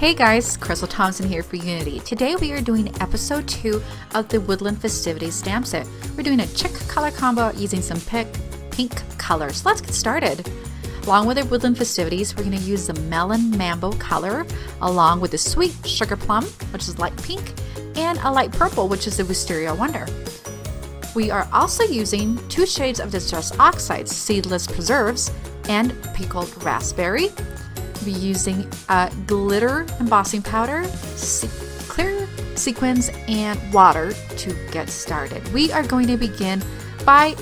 Hey guys, Crystal Thompson here for Unity. Today we are doing episode 2 of the Woodland Festivities stamp set. We're doing a Chic color combo using some pink colors. Let's get started. Along with the Woodland Festivities, we're going to use the Melon Mambo color, along with the Sweet Sugar Plum, which is light pink, and a light purple, which is the Wisteria Wonder. We are also using 2 shades of Distress Oxides, Seedless Preserves, and Pickled Raspberry. Be using glitter embossing powder, clear sequins, and water to get started. We are going to begin by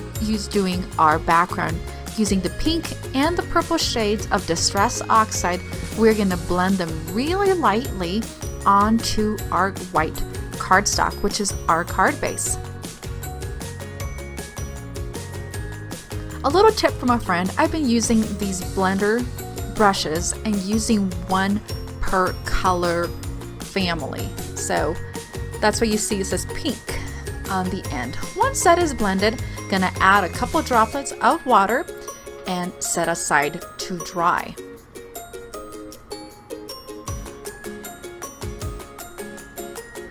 doing our background using the pink and the purple shades of Distress Oxide. We're going to blend them really lightly onto our white cardstock, which is our card base. A little tip from a friend: I've been using these blender brushes and using one per color family. So that's why you see it says pink on the end. Once that is blended, gonna add a couple droplets of water and set aside to dry.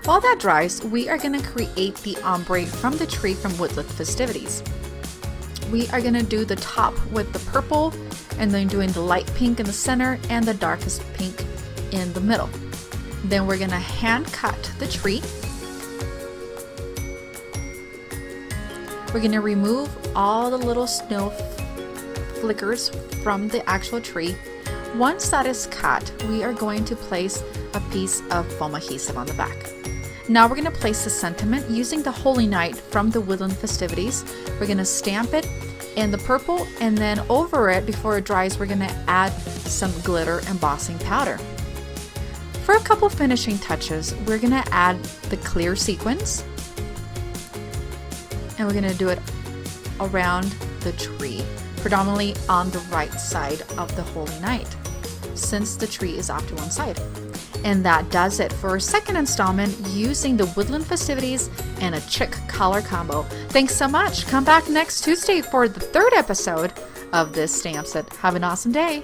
While that dries, we are gonna create the ombre from the tree from Woodland Festivities. We are gonna do the top with the purple, and then doing the light pink in the center and the darkest pink in the middle. Then we're gonna hand cut the tree. We're gonna remove all the little snow flickers from the actual tree. Once that is cut, we are going to place a piece of foam adhesive on the back. Now we're gonna place the sentiment using the Holy Night from the Woodland Festivities. We're gonna stamp it in the purple, and then over it, before it dries, we're gonna add some glitter embossing powder. For a couple finishing touches, we're gonna add the clear sequins, and we're gonna do it around the tree, predominantly on the right side of the Holy Night, since the tree is off to one side. And that does it for our second installment using the Woodland Festivities and a Chic color combo. Thanks so much. Come back next Tuesday for the 3rd episode of this stamp set. Have an awesome day.